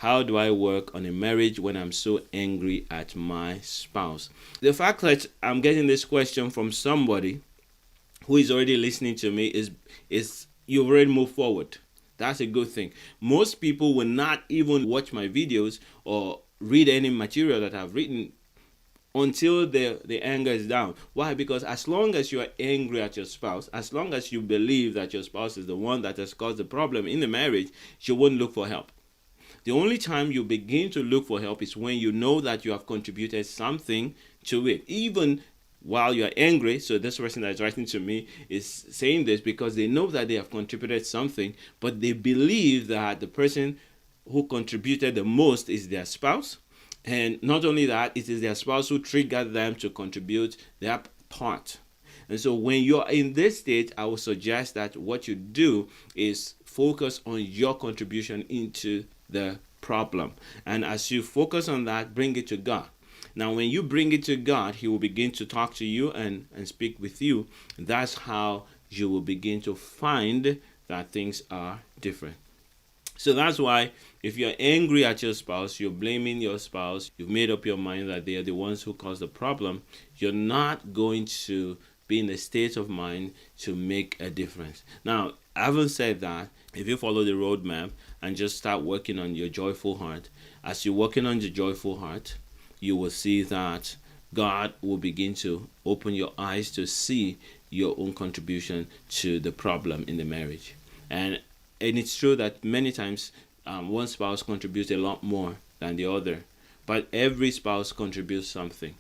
How do I work on a marriage when I'm so angry at my spouse? The fact that I'm getting this question from somebody who is already listening to me is you've already moved forward. That's a good thing. Most people will not even watch my videos or read any material that I've written until the anger is down. Why? Because as long as you are angry at your spouse, as long as you believe that your spouse is the one that has caused the problem in the marriage, you won't look for help. The only time you begin to look for help is when you know that you have contributed something to it, even while you're angry. So this person that is writing to me is saying this because they know that they have contributed something, but they believe that the person who contributed the most is their spouse. And not only that, it is their spouse who triggered them to contribute their part. And so when you're in this state, I would suggest that what you do is focus on your contribution into the problem. And as you focus on that, bring it to God. Now, when you bring it to God, He will begin to talk to you and speak with you. That's how you will begin to find that things are different. So that's why if you're angry at your spouse, you're blaming your spouse, you've made up your mind that they are the ones who caused the problem, you're not going to be in a state of mind to make a difference. Now, having said that, if you follow the roadmap and just start working on your joyful heart, as you're working on your joyful heart, you will see that God will begin to open your eyes to see your own contribution to the problem in the marriage. And it's true that many times one spouse contributes a lot more than the other, but every spouse contributes something.